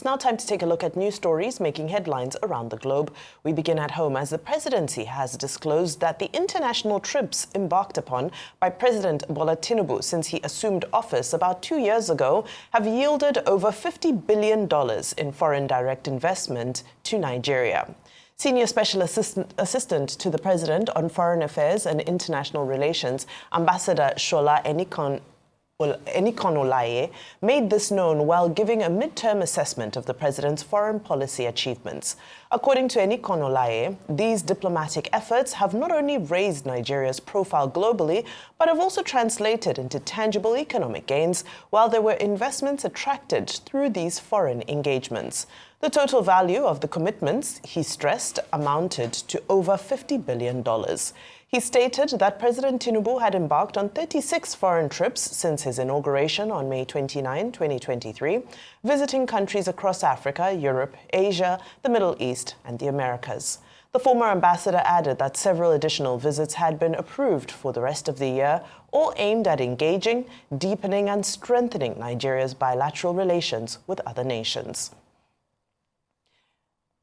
It's now time to take a look at news stories making headlines around the globe. We begin at home as the presidency has disclosed that the international trips embarked upon by President Bola Tinubu since he assumed office about 2 years ago have yielded over $50 billion in foreign direct investment to Nigeria. Senior Special Assistant to the President on Foreign Affairs and International Relations, Ambassador Shola Enikonolaye, made this known while giving a midterm assessment of the president's foreign policy achievements. According to Enikonolaye, these diplomatic efforts have not only raised Nigeria's profile globally, but have also translated into tangible economic gains, while there were investments attracted through these foreign engagements. The total value of the commitments, he stressed, amounted to over $50 billion. He stated that President Tinubu had embarked on 36 foreign trips since his inauguration on May 29, 2023, visiting countries across Africa, Europe, Asia, the Middle East, and the Americas. The former ambassador added that several additional visits had been approved for the rest of the year, all aimed at engaging, deepening, and strengthening Nigeria's bilateral relations with other nations.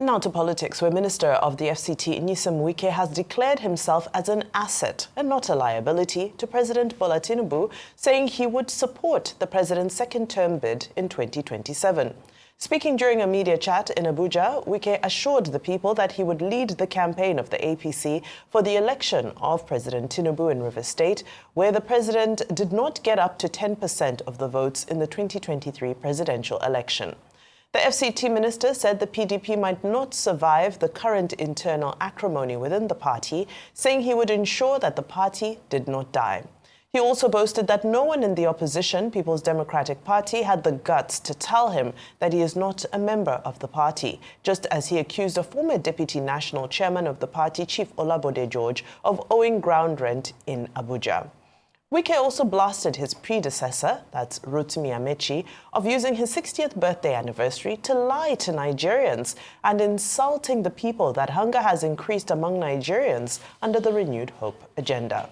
Now to politics, where Minister of the FCT, Wike, has declared himself as an asset and not a liability to President Bola Tinubu, saying he would support the president's second-term bid in 2027. Speaking during a media chat in Abuja, Wike assured the people that he would lead the campaign of the APC for the election of President Tinubu in Rivers State, where the president did not get up to 10% of the votes in the 2023 presidential election. The FCT minister said the PDP might not survive the current internal acrimony within the party, saying he would ensure that the party did not die. He also boasted that no one in the opposition, People's Democratic Party, had the guts to tell him that he is not a member of the party, just as he accused a former deputy national chairman of the party, Chief Olabode George, of owing ground rent in Abuja. Wike also blasted his predecessor, that's Rotimi Amechi, of using his 60th birthday anniversary to lie to Nigerians and insulting the people that hunger has increased among Nigerians under the Renewed Hope agenda.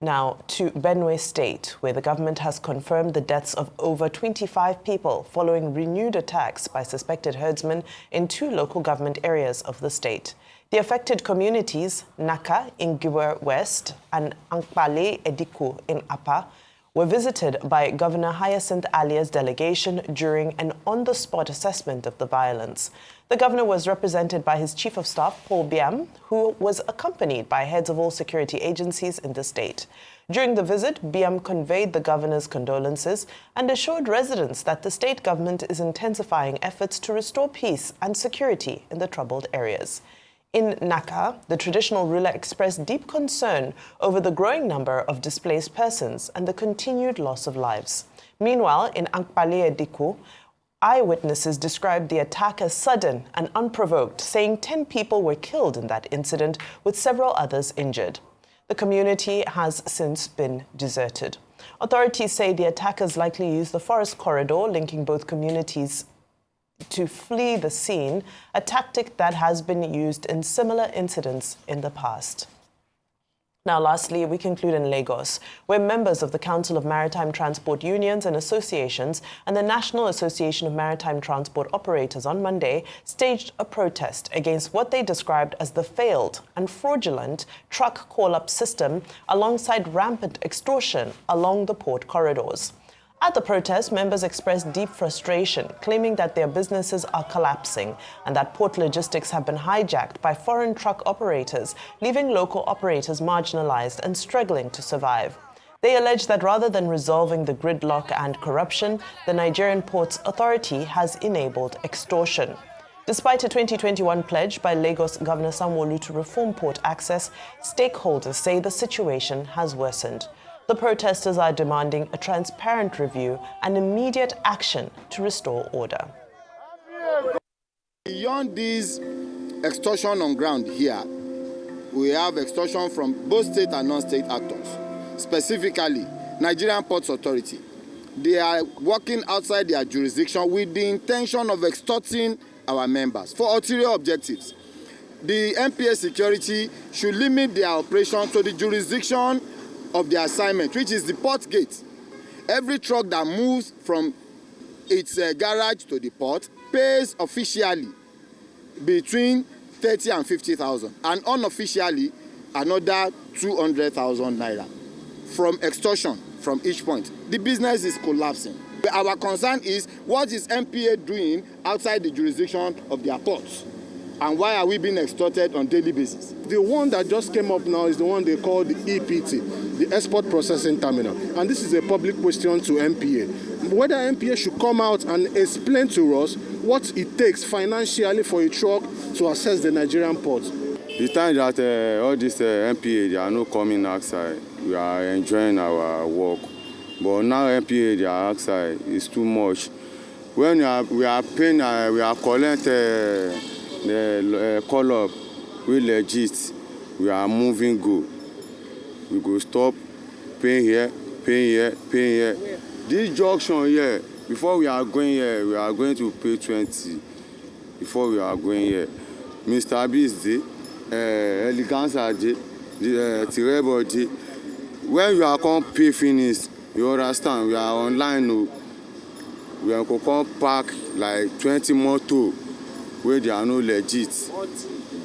Now to Benue State, where the government has confirmed the deaths of over 25 people following renewed attacks by suspected herdsmen in 2 local government areas of the state. The affected communities, Naka in Giwer West and Ankpale Ediku in Apa, were visited by Governor Hyacinth Alia's delegation during an on-the-spot assessment of the violence. The governor was represented by his chief of staff, Paul Biam, who was accompanied by heads of all security agencies in the state. During the visit, Biam conveyed the governor's condolences and assured residents that the state government is intensifying efforts to restore peace and security in the troubled areas. In Naka, the traditional ruler expressed deep concern over the growing number of displaced persons and the continued loss of lives. Meanwhile, in Ankpale Ediku, eyewitnesses described the attack as sudden and unprovoked, saying 10 people were killed in that incident, with several others injured. The community has since been deserted. Authorities say the attackers likely used the forest corridor linking both communities to flee the scene, a tactic that has been used in similar incidents in the past. Now, lastly, we conclude in Lagos, where members of the Council of Maritime Transport Unions and Associations and the National Association of Maritime Transport Operators on Monday staged a protest against what they described as the failed and fraudulent truck call-up system alongside rampant extortion along the port corridors. At the protest, members expressed deep frustration, claiming that their businesses are collapsing and that port logistics have been hijacked by foreign truck operators, leaving local operators marginalized and struggling to survive. They allege that rather than resolving the gridlock and corruption, the Nigerian Ports Authority has enabled extortion. Despite a 2021 pledge by Lagos Governor Sanwo-Olu to reform port access, stakeholders say the situation has worsened. The protesters are demanding a transparent review and immediate action to restore order. Beyond this extortion on ground here, we have extortion from both state and non-state actors, specifically Nigerian Ports Authority. They are working outside their jurisdiction with the intention of extorting our members for ulterior objectives. The NPA security should limit their operation to the jurisdiction of the assignment, which is the port gate. Every truck that moves from its garage to the port pays officially between 30 and 50,000, and unofficially another 200,000 naira from extortion from each point. The business is collapsing. Our concern is, what is MPA doing outside the jurisdiction of their ports? And why are we being extorted on a daily basis? The one that just came up now is the one they call the EPT, the Export Processing Terminal. And this is a public question to MPA. Whether MPA should come out and explain to us what it takes financially for a truck to access the Nigerian ports. The time that all these MPA, they are not coming outside, we are enjoying our work. But now MPA, they are outside, it's too much. When we are paying, we are collecting the call-up, we legit, we are moving good. We go stop, pay here, pay here, pay here. This junction here, before we are going here, we are going to pay 20. Before we are going here, Mr. B is there, Elegance are there, Tirebo there. When you are come pay finish, you understand, we are online. We are going to come park like 20 motor where they are no legit.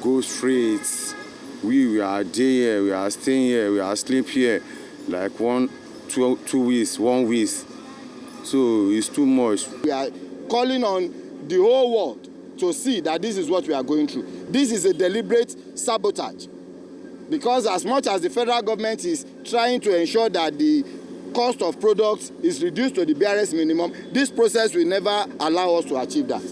Go straight. We are there here, we are staying here, we are sleep here like 2 weeks, 1 week. So it's too much. We are calling on the whole world to see that this is what we are going through. This is a deliberate sabotage, because as much as the federal government is trying to ensure that the cost of products is reduced to the barest minimum, this process will never allow us to achieve that.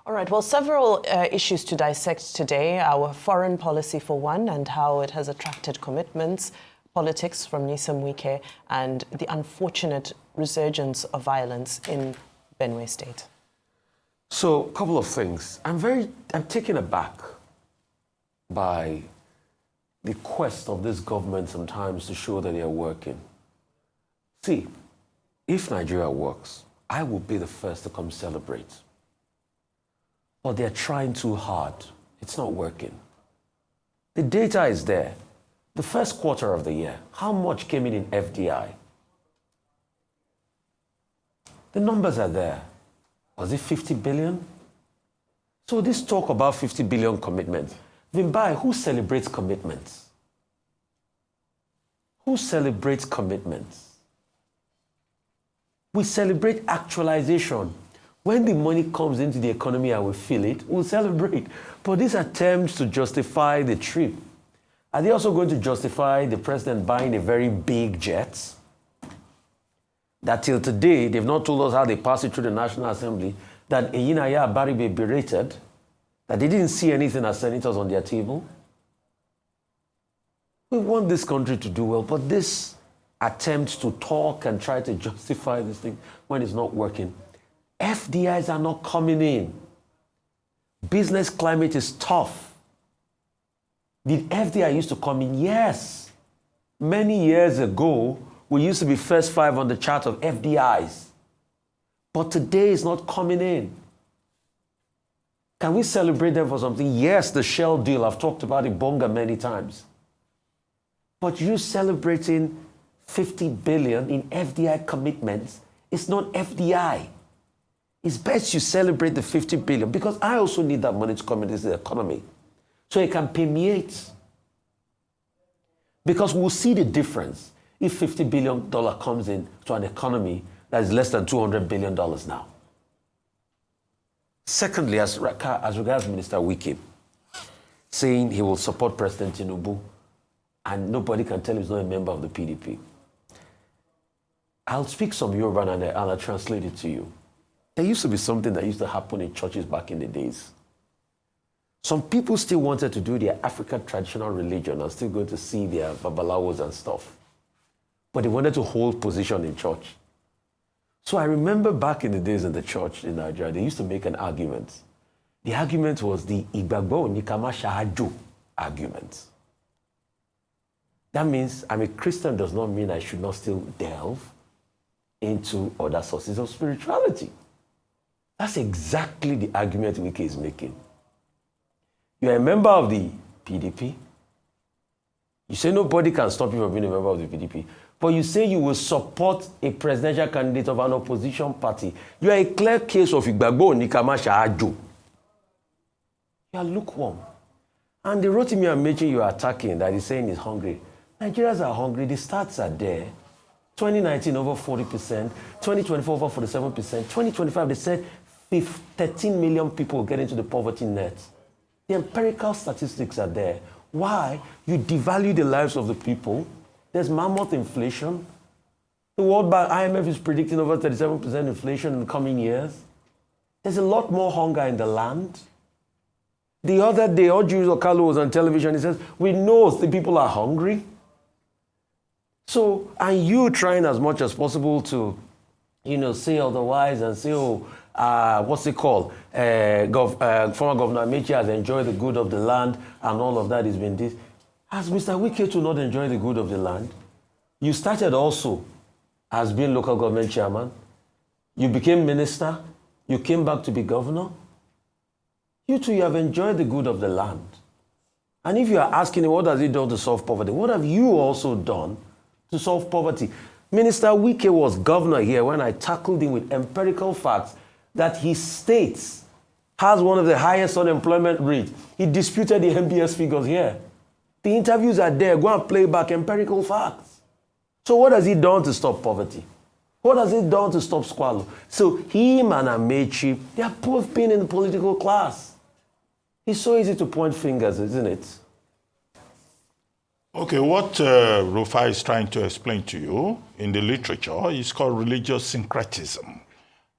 All right, well, several issues to dissect today. Our foreign policy, for one, and how it has attracted commitments, politics from Wike, and the unfortunate resurgence of violence in Benue State. So, a couple of things. I'm taken aback by the quest of this government sometimes to show that they are working. See, if Nigeria works, I will be the first to come celebrate. But they're trying too hard. It's not working. The data is there. The first quarter of the year, how much came in FDI? The numbers are there. Was it 50 billion? So this talk about 50 billion commitments. Vimbai, who celebrates commitments? Who celebrates commitments? We celebrate actualization. When the money comes into the economy and we feel it, we'll celebrate. But these attempts to justify the trip, are they also going to justify the president buying a very big jet? That till today, they've not told us how they passed it through the National Assembly, that Eyinaya Baribe berated, that they didn't see anything as senators on their table. We want this country to do well, but this attempt to talk and try to justify this thing when it's not working, FDIs are not coming in. Business climate is tough. Did FDI used to come in? Yes. Many years ago, we used to be first 5 on the chart of FDIs. But today it's not coming in. Can we celebrate them for something? Yes, the Shell deal, I've talked about it, Bonga, many times. But you celebrating 50 billion in FDI commitments, it's not FDI. It's best you celebrate the 50 billion, because I also need that money to come into the economy so it can permeate. Because we'll see the difference if $50 billion comes in to an economy that is less than $200 billion now. Secondly, as regards Minister Wike, saying he will support President Tinubu, and nobody can tell he's not a member of the PDP. I'll speak some Yoruba and I'll translate it to you. There used to be something that used to happen in churches back in the days. Some people still wanted to do their African traditional religion and still go to see their babalawos and stuff. But they wanted to hold position in church. So I remember back in the days in the church in Nigeria, they used to make an argument. The argument was the Igbagbo Nikama Shahaju argument. That means I'm a Christian does not mean I should not still delve into other sources of spirituality. That's exactly the argument Wike is making. You're a member of the PDP. You say nobody can stop you from being a member of the PDP. but you say you will support a presidential candidate of an opposition party. You are a clear case of Igbagbo Nikamasha Ajo. You are lukewarm. And the Rotimi Amechi you are attacking that is saying is hungry. Nigerians are hungry. The stats are there. 2019 over 40%, 2024 over 47%, 2025 they said 13 million people get into the poverty net. The empirical statistics are there. Why? You devalue the lives of the people. There's mammoth inflation. The World Bank, IMF is predicting over 37% inflation in the coming years. There's a lot more hunger in the land. The other day, Ojuiz Okalu was on television. He says, we know the people are hungry. So, and you trying as much as possible to, say otherwise and say, what's it called? Former Governor Amechi has enjoyed the good of the land and all of that has been this. Has Mr. Wike to not enjoy the good of the land? You started also as being local government chairman. You became minister. You came back to be governor. You too, you have enjoyed the good of the land. And if you are asking him, what has he done to solve poverty? What have you also done to solve poverty? Minister Wike was governor here when I tackled him with empirical facts that his state has one of the highest unemployment rates. He disputed the MBS figures here. The interviews are there. Go and play back empirical facts. So what has he done to stop poverty? What has he done to stop squalor? So him and Amechi, they are both been in the political class. It's so easy to point fingers, isn't it? Okay, what Rufai is trying to explain to you in the literature is called religious syncretism.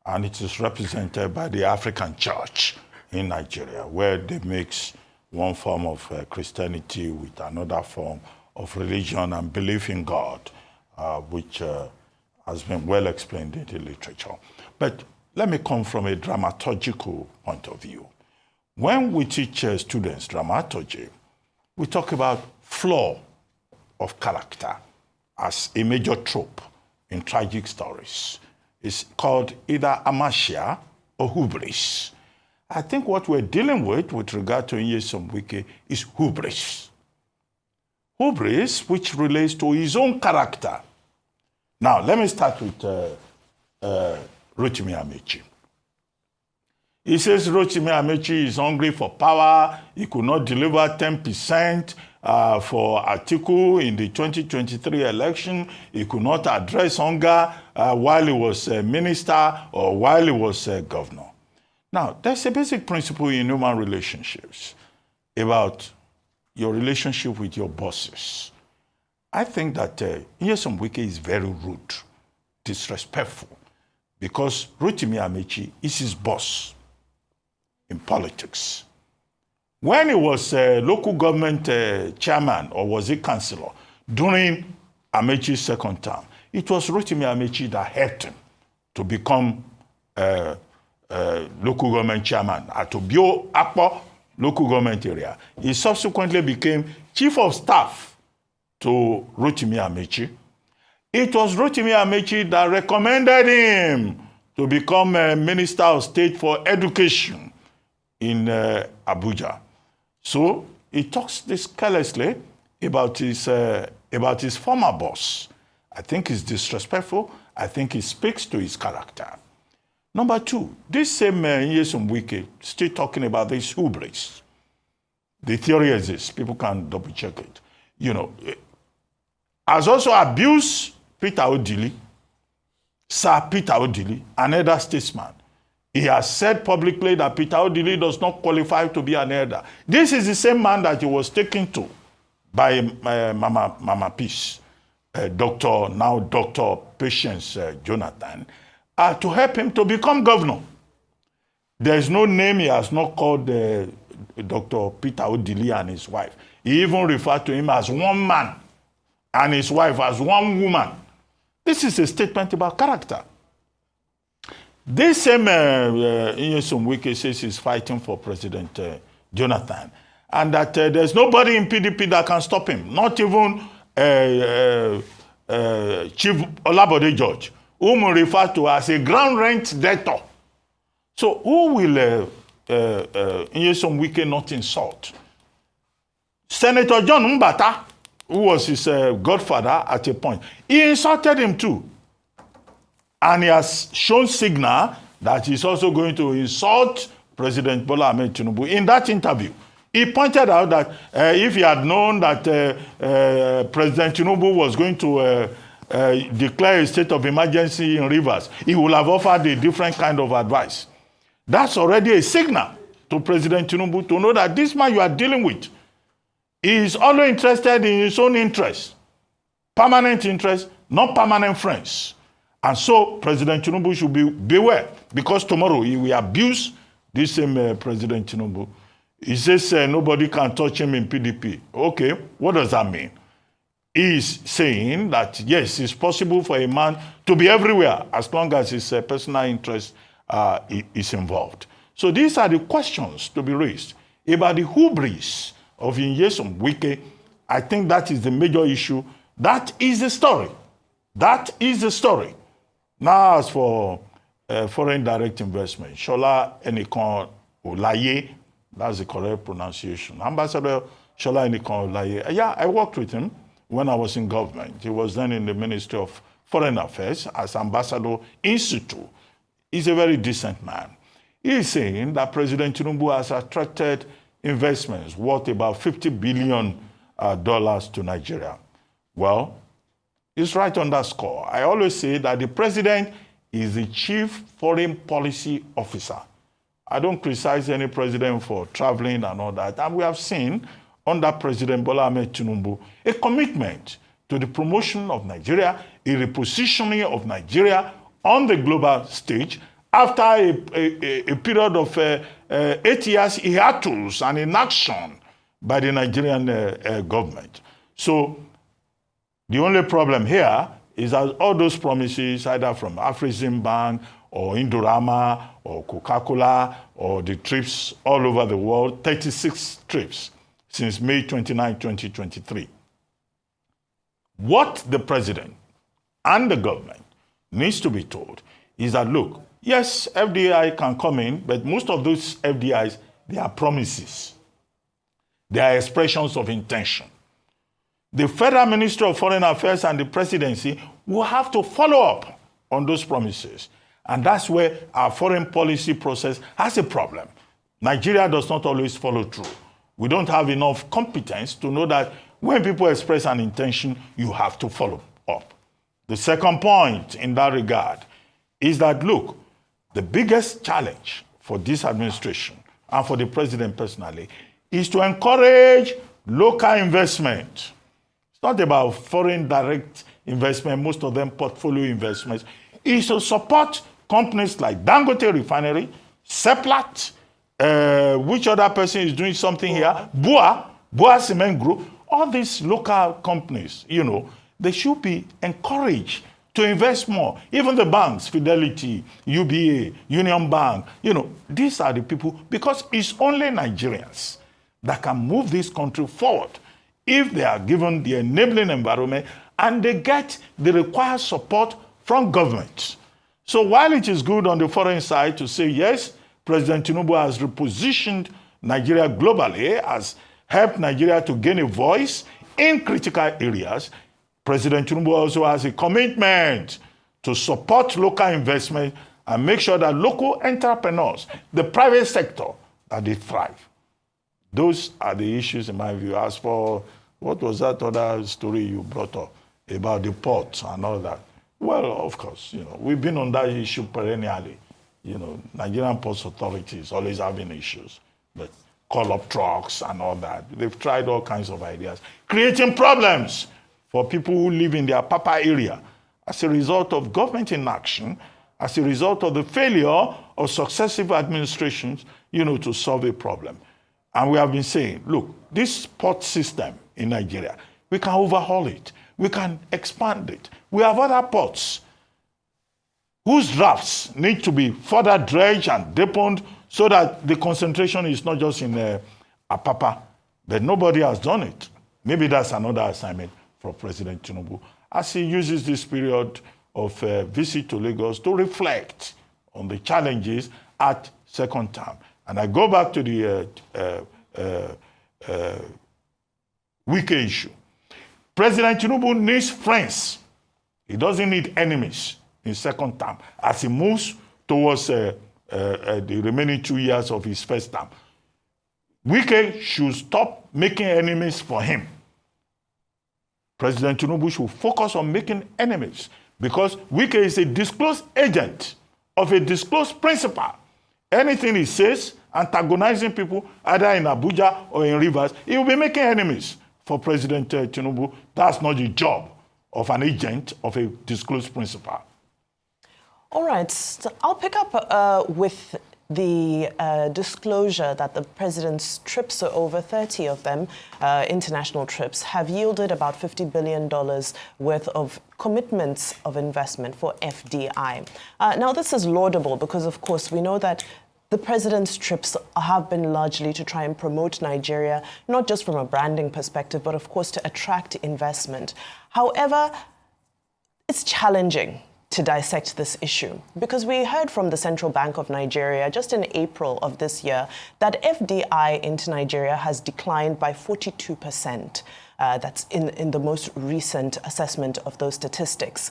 And it is represented by the African church in Nigeria, where they mix one form of Christianity with another form of religion and belief in God, which has been well explained in the literature. But let me come from a dramaturgical point of view. When we teach students dramaturgy, we talk about flaw of character as a major trope in tragic stories. It's called either amasia or hubris. I think what we're dealing with regard to Nyesom Wike is hubris. Hubris, which relates to his own character. Now, let me start with Rotimi Amechi. He says Rotimi Amechi is hungry for power. He could not deliver 10% for Atiku in the 2023 election. He could not address hunger while he was a minister or while he was a governor. Now, there's a basic principle in human relationships about your relationship with your bosses. I think that Nyesom Wike is very rude, disrespectful, because Rotimi Amechi is his boss in politics. When he was local government chairman, or was he councillor, during Amechi's second term, it was Rotimi Amechi that helped him to become local government chairman at Obio Akpo local government area. He subsequently became chief of staff to Rotimi Amechi. It was Rotimi Amechi that recommended him to become a Minister of State for Education in Abuja. So he talks this carelessly about his former boss. I think it's disrespectful. I think he speaks to his character. Number two, this same Nyesom Wike still talking about this hubris. The theory is this, people can double check it. Has also abused Peter Odili, Sir Peter Odili, another statesman. He has said publicly that Peter Odili does not qualify to be an elder. This is the same man that he was taken to by Mama Peace, Dr. Patience Jonathan, to help him to become governor. There is no name he has not called Dr. Peter Odili and his wife. He even referred to him as one man and his wife as one woman. This is a statement about character. This same Nyesom Wike says he's fighting for President Jonathan, and that there's nobody in PDP that can stop him, not even Chief Olabode George, whom we refer to as a ground rent debtor. So who will Nyesom Wike not insult? Senator John Mbata, who was his godfather at a point, he insulted him too. And he has shown signal that he's also going to insult President Bola Ahmed Tinubu. In that interview, he pointed out that if he had known that President Tinubu was going to declare a state of emergency in Rivers, he would have offered a different kind of advice. That's already a signal to President Tinubu to know that this man you are dealing with is only interested in his own interests, permanent interests, not permanent friends. And so President Tinubu should beware, because tomorrow he will abuse this same President Tinubu. He says nobody can touch him in PDP. Okay, what does that mean? He's saying that, yes, it's possible for a man to be everywhere as long as his personal interest is involved. So these are the questions to be raised. About the hubris of Nyesom Wike, I think that is the major issue. That is the story. That is the story. Now, as for foreign direct investment, Shola Enikan Olaye, that's the correct pronunciation. Ambassador Shola Enikan Olaye. Yeah, I worked with him when I was in government. He was then in the Ministry of Foreign Affairs as Ambassador in situ. He's a very decent man. He's saying that President Tinubu has attracted investments worth about $50 billion to Nigeria. Well, he's right on that score. I always say that the president is the chief foreign policy officer. I don't criticize any president for traveling and all that. And we have seen under President Bola Ahmed Tinubu a commitment to the promotion of Nigeria, a repositioning of Nigeria on the global stage after a period of 8 years hiatus and inaction by the Nigerian government. So the only problem here is that all those promises, either from Afrexim Bank or Indorama or Coca-Cola or the trips all over the world, 36 trips since May 29, 2023. What the president and the government needs to be told is that, look, yes, FDI can come in, but most of those FDIs, they are promises. They are expressions of intention. The Federal Ministry of Foreign Affairs and the presidency will have to follow up on those promises. And that's where our foreign policy process has a problem. Nigeria does not always follow through. We don't have enough competence to know that when people express an intention, you have to follow up. The second point in that regard is that, look, the biggest challenge for this administration and for the president personally is to encourage local investment. It's not about foreign direct investment, most of them portfolio investments. It's to support companies like Dangote Refinery, Seplat, which other person is doing something here, Boa Cement Group, all these local companies, you know, they should be encouraged to invest more. Even the banks, Fidelity, UBA, Union Bank, you know, these are the people, because it's only Nigerians that can move this country forward if they are given the enabling environment and they get the required support from government. So while it is good on the foreign side to say, yes, President Tinubu has repositioned Nigeria globally, has helped Nigeria to gain a voice in critical areas, President Tinubu also has a commitment to support local investment and make sure that local entrepreneurs, the private sector, that they thrive. Those are the issues in my view. As for what was that other story you brought up about the ports and all that? Well, of course, you know, we've been on that issue perennially. You know, Nigerian Ports Authority is always having issues, but call-up trucks and all that. They've tried all kinds of ideas, creating problems for people who live in their Papa area as a result of government inaction, as a result of the failure of successive administrations, you know, to solve a problem. And we have been saying, look, this port system in Nigeria, we can overhaul it. We can expand it. We have other ports whose drafts need to be further dredged and deepened so that the concentration is not just in Apapa, but nobody has done it. Maybe that's another assignment for President Tinubu, as he uses this period of visit to Lagos to reflect on the challenges at second term. And I go back to the Wike issue. President Tinubu needs friends. He doesn't need enemies in second term as he moves towards the remaining 2 years of his first term. Wike should stop making enemies for him. President Tinubu should focus on making enemies because Wike is a disclosed agent of a disclosed principal. Anything he says, antagonizing people either in Abuja or in Rivers, he will be making enemies for President Tinubu. That's not the job of an agent of a disclosed principal. All right, so I'll pick up with the disclosure that the president's trips, so over 30 of them, international trips, have yielded about $50 billion worth of commitments of investment for FDI. Now, this is laudable because, of course, we know that the president's trips have been largely to try and promote Nigeria, not just from a branding perspective, but, of course, to attract investment. However, it's challenging to dissect this issue because we heard from the Central Bank of Nigeria just in April of this year that FDI into Nigeria has declined by 42%. That's in the most recent assessment of those statistics.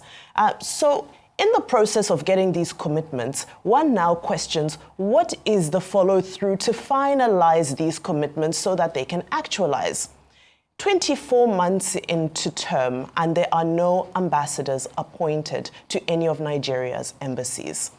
So in the process of getting these commitments, one now questions what is the follow-through to finalize these commitments so that they can actualize. 24 months into term, and there are no ambassadors appointed to any of Nigeria's embassies.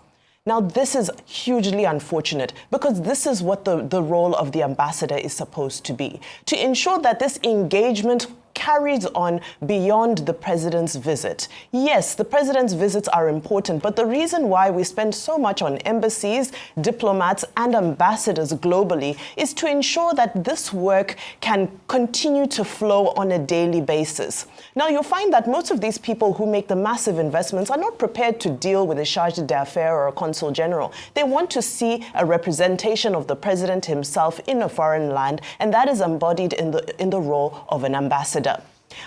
Now, this is hugely unfortunate because this is what the role of the ambassador is supposed to be, to ensure that this engagement carries on beyond the president's visit. Yes, the president's visits are important, but the reason why we spend so much on embassies, diplomats, and ambassadors globally is to ensure that this work can continue to flow on a daily basis. Now, you'll find that most of these people who make the massive investments are not prepared to deal with a charge d'affaires or a consul general. They want to see a representation of the president himself in a foreign land, and that is embodied in the role of an ambassador.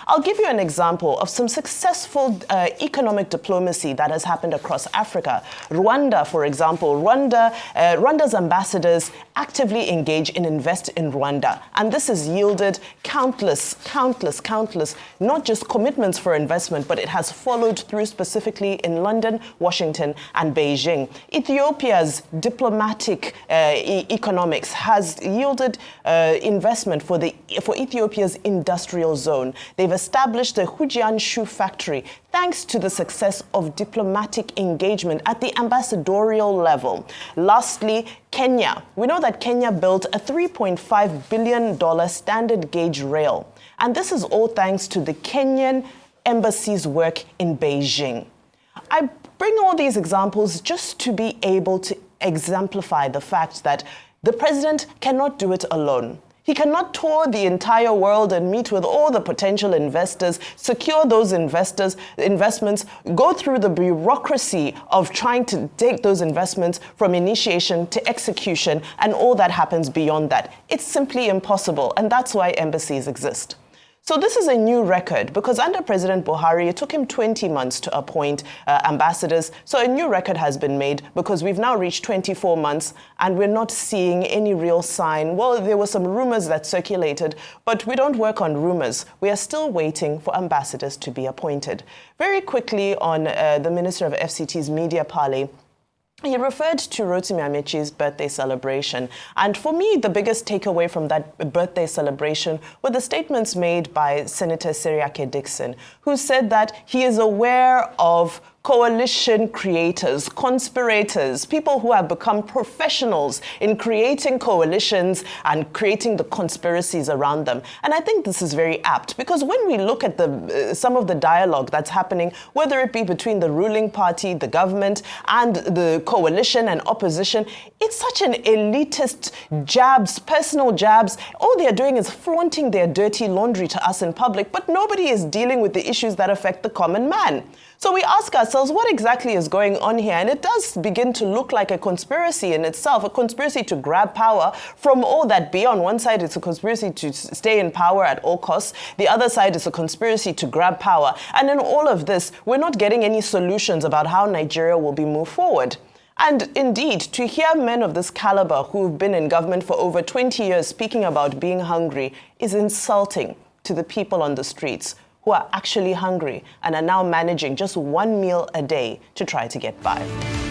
I'll give you an example of some successful economic diplomacy that has happened across Africa. Rwanda, for example, Rwanda's ambassadors actively engage and invest in Rwanda. And this has yielded countless, not just commitments for investment, but it has followed through specifically in London, Washington, and Beijing. Ethiopia's diplomatic economics has yielded investment for Ethiopia's industrial zone. They've established the Hujian shoe factory thanks to the success of diplomatic engagement at the ambassadorial level. Lastly, Kenya. We know that Kenya built a $3.5 billion standard gauge rail. And this is all thanks to the Kenyan embassy's work in Beijing. I bring all these examples just to be able to exemplify the fact that the president cannot do it alone. He cannot tour the entire world and meet with all the potential investors, secure those investments, go through the bureaucracy of trying to take those investments from initiation to execution and all that happens beyond that. It's simply impossible, and that's why embassies exist. So this is a new record because under President Buhari, it took him 20 months to appoint ambassadors. So a new record has been made because we've now reached 24 months and we're not seeing any real sign. Well, there were some rumors that circulated, but we don't work on rumors. We are still waiting for ambassadors to be appointed. Very quickly on the Minister of FCT's media parley, he referred to Rotimi Amechi's birthday celebration. And for me, the biggest takeaway from that birthday celebration were the statements made by Senator Seriake Dixon, who said that he is aware of coalition creators, conspirators, people who have become professionals in creating coalitions and creating the conspiracies around them. And I think this is very apt because when we look at some of the dialogue that's happening, whether it be between the ruling party, the government, and the coalition and opposition, it's such an elitist jabs, personal jabs. All they're doing is flaunting their dirty laundry to us in public, but nobody is dealing with the issues that affect the common man. So we ask ourselves, what exactly is going on here? And it does begin to look like a conspiracy in itself, a conspiracy to grab power from all that be. On one side, it's a conspiracy to stay in power at all costs. The other side is a conspiracy to grab power. And in all of this, we're not getting any solutions about how Nigeria will be moved forward. And indeed, to hear men of this caliber who've been in government for over 20 years speaking about being hungry is insulting to the people on the streets who are actually hungry and are now managing just one meal a day to try to get by.